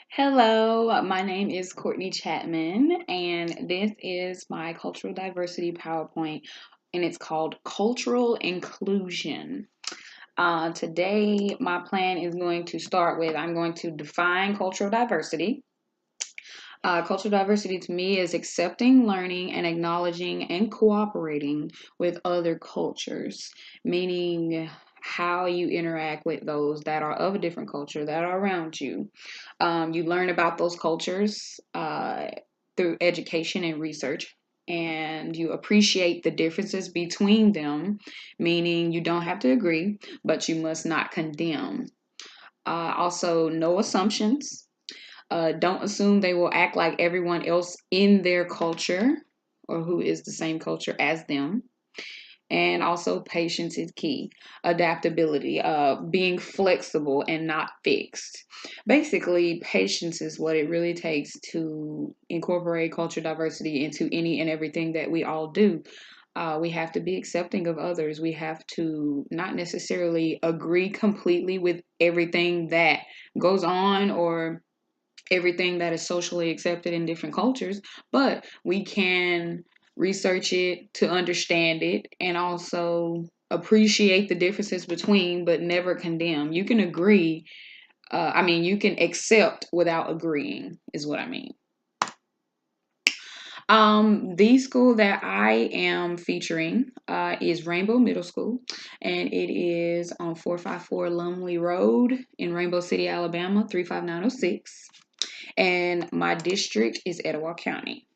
Hello, my name is Courtney Chatman, and this is my cultural diversity PowerPoint, and it's called Cultural Inclusion. Today, my plan is going to start with I'm going to define cultural diversity. Cultural diversity to me is accepting, learning, and acknowledging and cooperating with other cultures, meaning how you interact with those that are of a different culture that are around you. You learn about those cultures through education and research, and you appreciate the differences between them, meaning you don't have to agree, but you must not condemn. Also, no assumptions. Don't assume they will act like everyone else in their culture or who is the same culture as them. And also, patience is key. Adaptability, being flexible and not fixed. Basically, patience is what it really takes to incorporate culture diversity into any and everything that we all do. We have to be accepting of others. We have to not necessarily agree completely with everything that goes on or everything that is socially accepted in different cultures, but we can research it to understand it and also appreciate the differences between, but never condemn. You can agree. You can accept without agreeing, is what I mean. The school that I am featuring is Rainbow Middle School, and it is on 454 Lumley Road in Rainbow City, Alabama, 35906. And my district is Etowah County.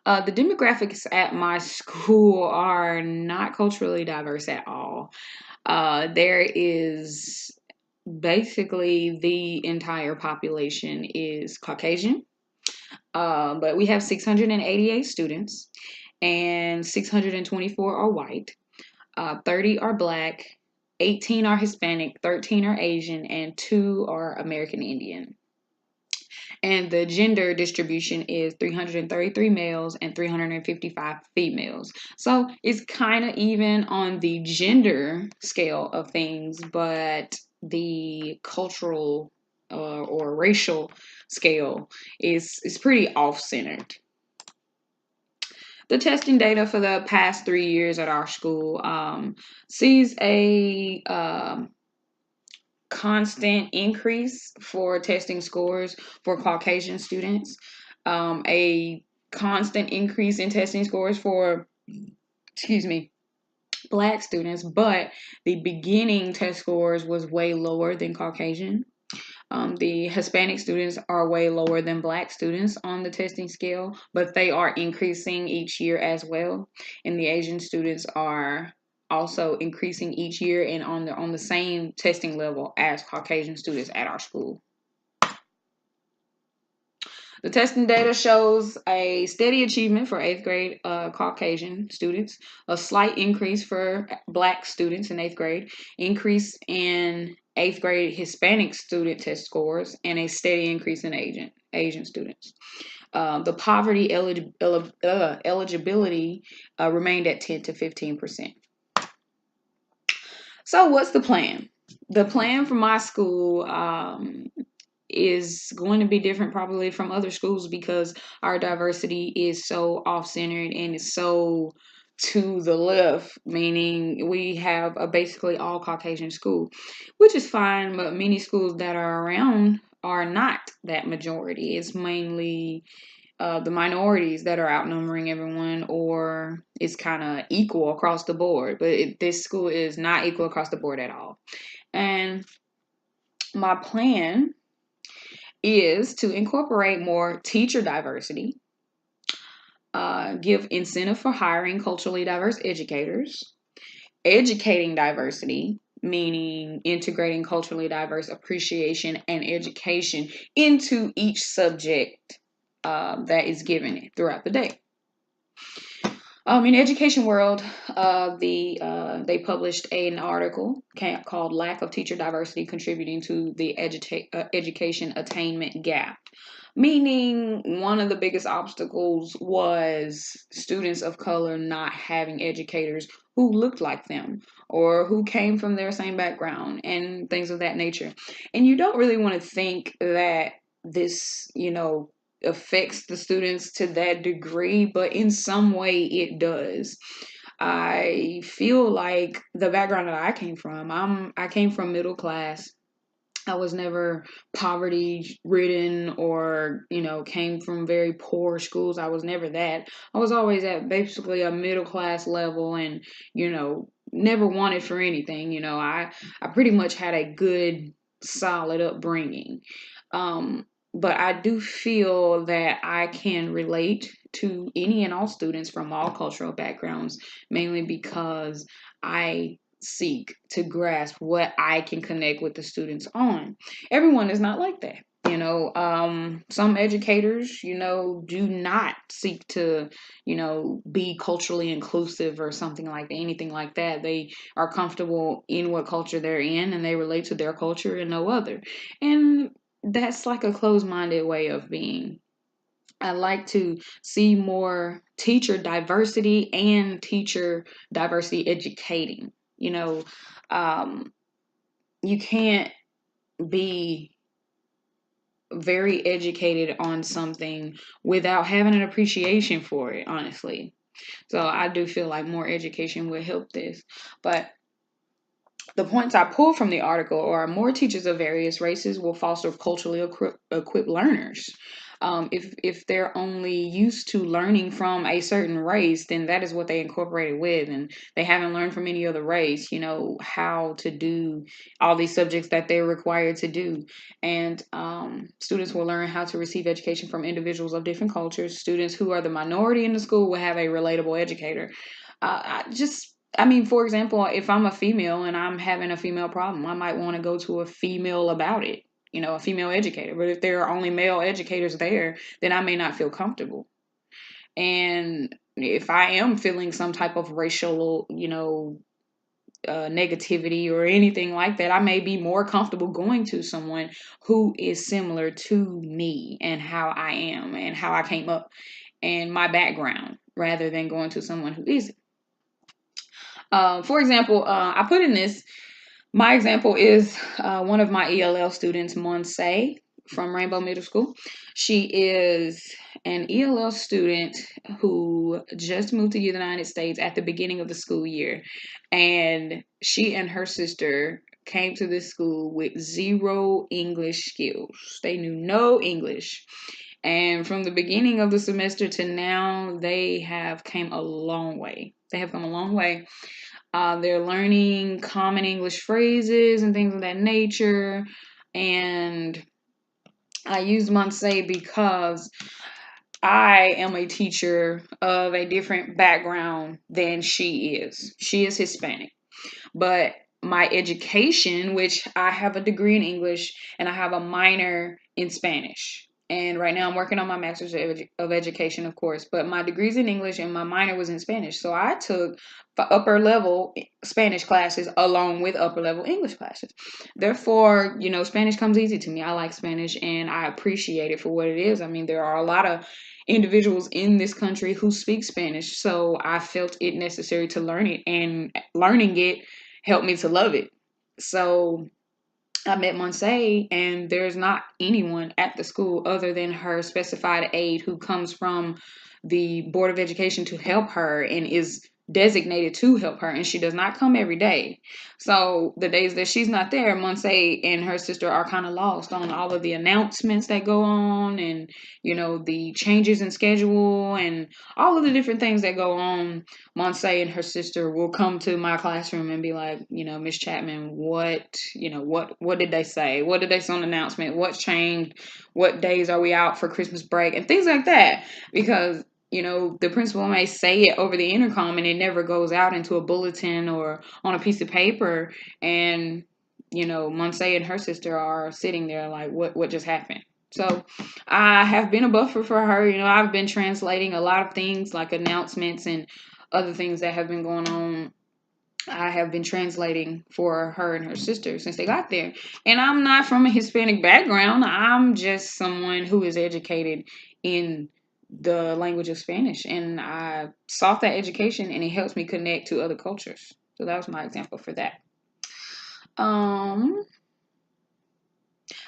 The demographics at my school are not culturally diverse at all. There is basically the entire population is Caucasian, but we have 688 students, and 624 are white, 30 are black, 18 are Hispanic, 13 are Asian, and 2 are American Indian. And the gender distribution is 333 males and 355 females. So it's kind of even on the gender scale of things, but the cultural or racial scale is pretty off-centered. The testing data for the past 3 years at our school sees a constant increase for testing scores for Caucasian students, a constant increase in testing scores for, excuse me, Black students, but the beginning test scores was way lower than Caucasian. The Hispanic students are way lower than Black students on the testing scale, but they are increasing each year as well. And the Asian students are also increasing each year and on the same testing level as Caucasian students at our school. The testing data shows a steady achievement for eighth grade Caucasian students, a slight increase for Black students in eighth grade, increase in eighth grade Hispanic student test scores, and a steady increase in Asian students. The poverty eligibility remained at 10 to 15%. So, what's the plan? The plan for my school is going to be different probably from other schools because our diversity is so off-centered and it's so to the left, meaning we have a basically all Caucasian school, which is fine, but many schools that are around are not that majority. It's mainly the minorities that are outnumbering everyone, or it's kind of equal across the board, but this school is not equal across the board at all. And my plan is to incorporate more teacher diversity, give incentive for hiring culturally diverse educators, educating diversity, meaning integrating culturally diverse appreciation and education into each subject that is given throughout the day. In education world, they published an article called "Lack of Teacher Diversity Contributing to the Education Attainment Gap," meaning one of the biggest obstacles was students of color not having educators who looked like them or who came from their same background and things of that nature. And you don't really want to think that this, affects the students to that degree, but in some way it does. I feel like the background that I came from middle class. I was never poverty ridden or, came from very poor schools. I was never that. I was always at basically a middle class level and, never wanted for anything. I pretty much had a good, solid upbringing. But I do feel that I can relate to any and all students from all cultural backgrounds, mainly because I seek to grasp what I can connect with the students on. Everyone is not like that. Some educators, do not seek to, be culturally inclusive or something like that, anything like that. They are comfortable in what culture they're in and they relate to their culture and no other. And that's like a closed-minded way of being. I like to see more teacher diversity and teacher diversity educating. Um, you can't be very educated on something without having an appreciation for it, honestly. So I do feel like more education would help this. But the points I pull from the article are more teachers of various races will foster culturally equipped learners. If they're only used to learning from a certain race, then that is what they incorporated with, and they haven't learned from any other race, how to do all these subjects that they're required to do. And students will learn how to receive education from individuals of different cultures. Students who are the minority in the school will have a relatable educator. For example, if I'm a female and I'm having a female problem, I might want to go to a female about it, a female educator. But if there are only male educators there, then I may not feel comfortable. And if I am feeling some type of racial, negativity or anything like that, I may be more comfortable going to someone who is similar to me and how I am and how I came up and my background rather than going to someone who isn't. For example, I put in this, my example is one of my ELL students, Monse, from Rainbow Middle School. She is an ELL student who just moved to the United States at the beginning of the school year. And she and her sister came to this school with zero English skills. They knew no English. And from the beginning of the semester to now, they have came a long way. They have come a long way. They're learning common English phrases and things of that nature. And I use Monse because I am a teacher of a different background than she is. She is Hispanic. But my education, which I have a degree in English and I have a minor in Spanish. And right now I'm working on my master's of education, of course. But my degree's in English and my minor was in Spanish. So I took upper level Spanish classes along with upper level English classes. Therefore, Spanish comes easy to me. I like Spanish and I appreciate it for what it is. There are a lot of individuals in this country who speak Spanish. So I felt it necessary to learn it, and learning it helped me to love it. So I met Monse, and there's not anyone at the school other than her specified aide who comes from the Board of Education to help her and is designated to help her, and she does not come every day. So the days that she's not there, Monse and her sister are kind of lost on all of the announcements that go on and, the changes in schedule and all of the different things that go on. Monse and her sister will come to my classroom and be like, Miss Chatman, what did they say? What did they say on the announcement? What's changed? What days are we out for Christmas break? And things like that. Because the principal may say it over the intercom and it never goes out into a bulletin or on a piece of paper. And, Monse and her sister are sitting there like, what just happened? So I have been a buffer for her. I've been translating a lot of things like announcements and other things that have been going on. I have been translating for her and her sister since they got there. And I'm not from a Hispanic background. I'm just someone who is educated in the language of Spanish. And I sought that education and it helps me connect to other cultures. So that was my example for that. Um,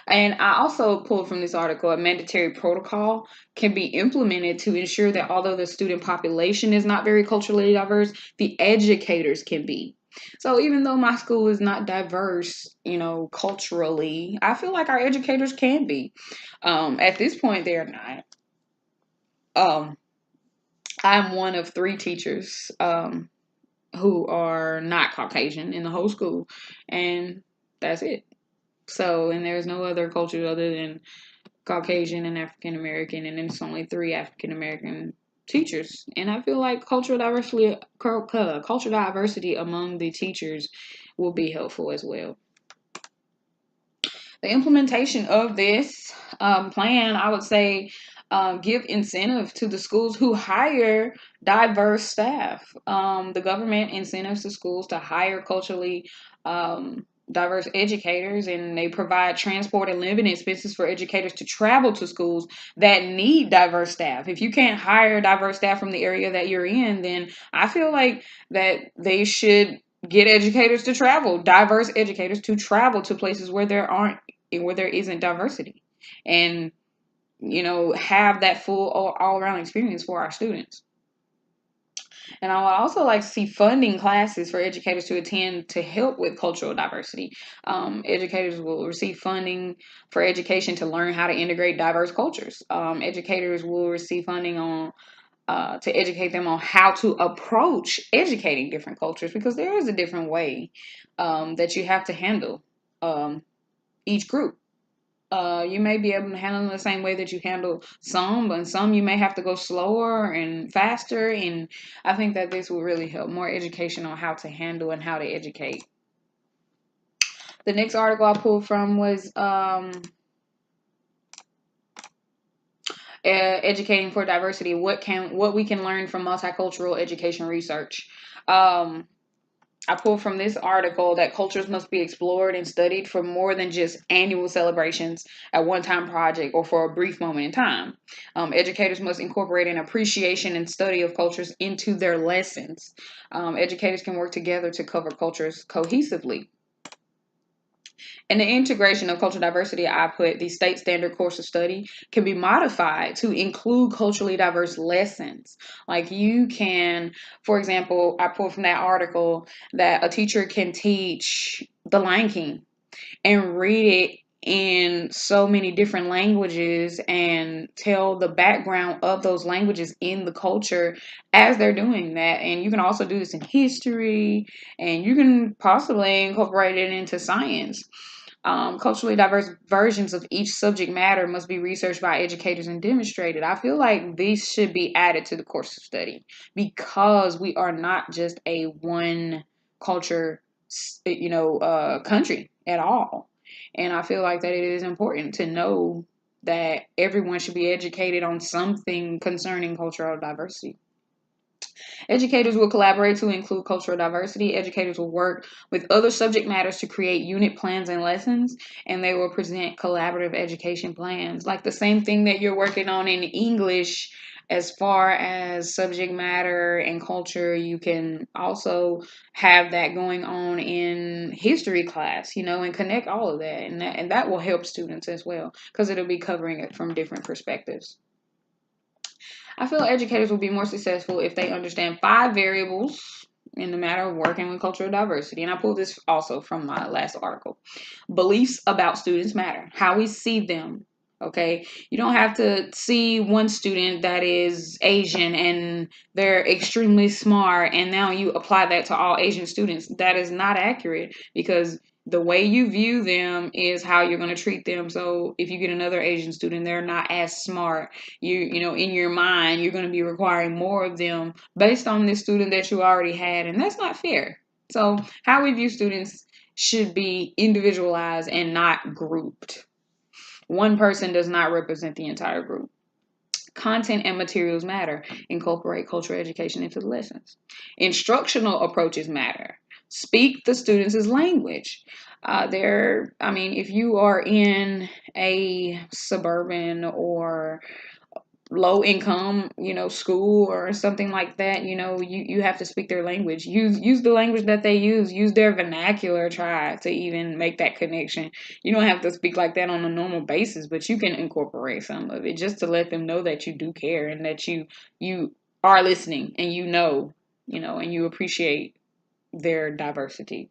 And I also pulled from this article a mandatory protocol can be implemented to ensure that although the student population is not very culturally diverse, the educators can be. So even though my school is not diverse, culturally, I feel like our educators can be. At this point, they're not. Um, I'm one of three teachers who are not Caucasian in the whole school, and that's it. So, and there's no other culture other than Caucasian and African American, and then it's only three African American teachers. And I feel like cultural diversity among the teachers will be helpful as well. The implementation of this plan, I would say, give incentive to the schools who hire diverse staff. The government incentives the schools to hire culturally diverse educators, and they provide transport and living expenses for educators to travel to schools that need diverse staff. If you can't hire diverse staff from the area that you're in, then I feel like that they should get educators to travel, diverse educators to travel to places where there isn't diversity, and have that full all around experience for our students. And I would also like to see funding classes for educators to attend to help with cultural diversity. Educators will receive funding for education to learn how to integrate diverse cultures. Educators will receive funding on to educate them on how to approach educating different cultures, because there is a different way that you have to handle each group. You may be able to handle them the same way that you handle some, but some you may have to go slower and faster. And I think that this will really help more education on how to handle and how to educate. The next article I pulled from was educating for diversity. What we can learn from multicultural education research. I pulled from this article that cultures must be explored and studied for more than just annual celebrations, a one-time project, or for a brief moment in time. Educators must incorporate an appreciation and study of cultures into their lessons. Educators can work together to cover cultures cohesively. In the integration of cultural diversity, I put the state standard course of study can be modified to include culturally diverse lessons. Like you can, for example, I pulled from that article that a teacher can teach The Lion King and read it in so many different languages and tell the background of those languages in the culture as they're doing that. And you can also do this in history, and you can possibly incorporate it into science. Culturally diverse versions of each subject matter must be researched by educators and demonstrated. I feel like these should be added to the course of study, because we are not just a one culture, country at all. And I feel like that it is important to know that everyone should be educated on something concerning cultural diversity. Educators will collaborate to include cultural diversity. Educators will work with other subject matters to create unit plans and lessons, and they will present collaborative education plans. Like the same thing that you're working on in English as far as subject matter and culture, you can also have that going on in history class, and connect all of that. And that will help students as well, because it'll be covering it from different perspectives. I feel educators will be more successful if they understand 5 variables in the matter of working with cultural diversity. And I pulled this also from my last article. Beliefs about students matter, how we see them. Okay, you don't have to see one student that is Asian and they're extremely smart, and now you apply that to all Asian students. That is not accurate, because the way you view them is how you're going to treat them. So if you get another Asian student, they're not as smart. In your mind, you're going to be requiring more of them based on this student that you already had, and that's not fair. So how we view students should be individualized and not grouped. One person does not represent the entire group. Content and materials matter. Incorporate cultural education into the lessons. Instructional approaches matter. Speak the students' language. If you are in a suburban or low income, school or something like that, you have to speak their language. Use the language that they use their vernacular, try to even make that connection. You don't have to speak like that on a normal basis, but you can incorporate some of it just to let them know that you do care and that you are listening, and and you appreciate their diversity.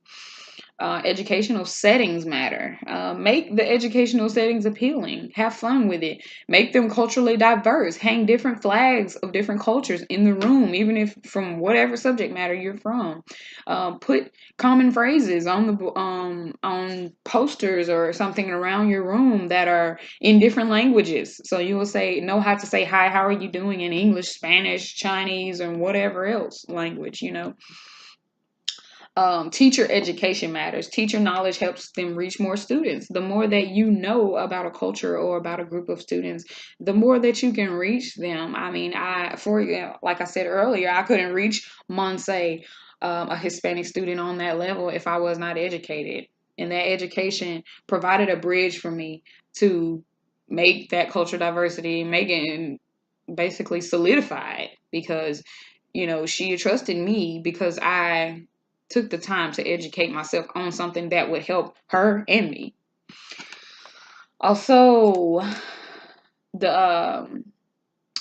Educational settings matter. Make the educational settings appealing. Have fun with it. Make them culturally diverse. Hang different flags of different cultures in the room, even if from whatever subject matter you're from. Put common phrases on the on posters or something around your room that are in different languages. So you will know how to say hi, how are you doing in English, Spanish, Chinese, or whatever else language. Teacher education matters. Teacher knowledge helps them reach more students. The more that you know about a culture or about a group of students, the more that you can reach them. I mean, like I said earlier, I couldn't reach Monse, a Hispanic student, on that level if I was not educated. And that education provided a bridge for me to make that cultural diversity, make it, and basically solidify it, because she trusted me because I took the time to educate myself on something that would help her and me. Also, does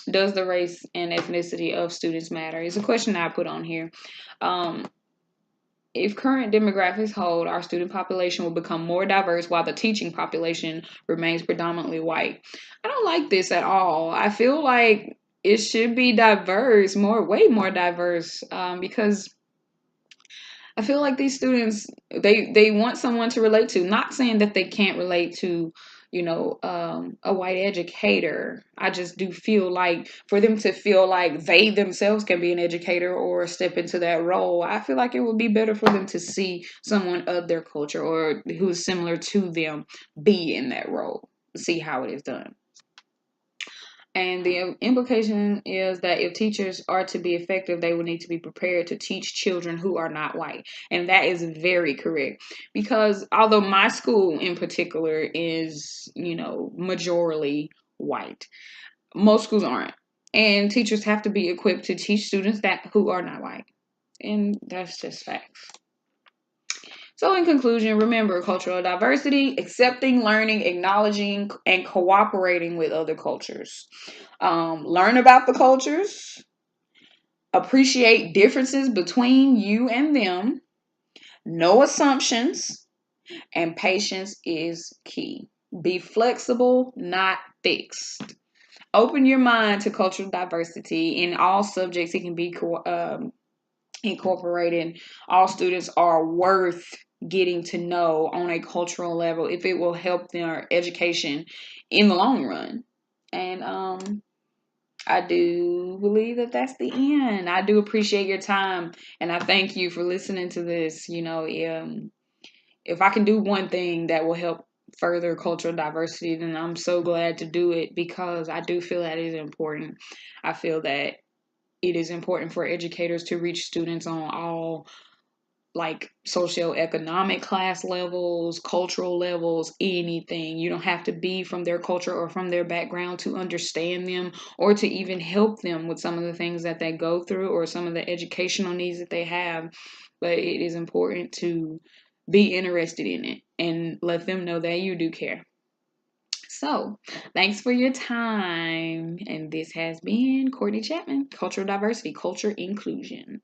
the race and ethnicity of students matter? Is a question I put on here. If current demographics hold, our student population will become more diverse while the teaching population remains predominantly white. I don't like this at all. I feel like it should be diverse, way more diverse, because I feel like these students, they want someone to relate to. Not saying that they can't relate to, a white educator. I just do feel like for them to feel like they themselves can be an educator or step into that role, I feel like it would be better for them to see someone of their culture or who's similar to them be in that role, see how it is done. And the implication is that if teachers are to be effective, they will need to be prepared to teach children who are not white. And that is very correct. Because although my school in particular is, majorly white, most schools aren't. And teachers have to be equipped to teach students who are not white. And that's just facts. So, in conclusion, remember cultural diversity, accepting, learning, acknowledging, and cooperating with other cultures. Learn about the cultures, appreciate differences between you and them, no assumptions, and patience is key. Be flexible, not fixed. Open your mind to cultural diversity in all subjects. It can be incorporated. All students are worth getting to know on a cultural level if it will help their education in the long run. And I do believe that that's the end. I do appreciate your time, and I thank you for listening to this. If I can do one thing that will help further cultural diversity, then I'm so glad to do it, because I do feel that is important. I feel that it is important for educators to reach students on all, like, socioeconomic class levels, cultural levels, anything. You don't have to be from their culture or from their background to understand them or to even help them with some of the things that they go through or some of the educational needs that they have. But it is important to be interested in it and let them know that you do care. So, thanks for your time. And this has been Courtney Chatman, Cultural Diversity, Culture Inclusion.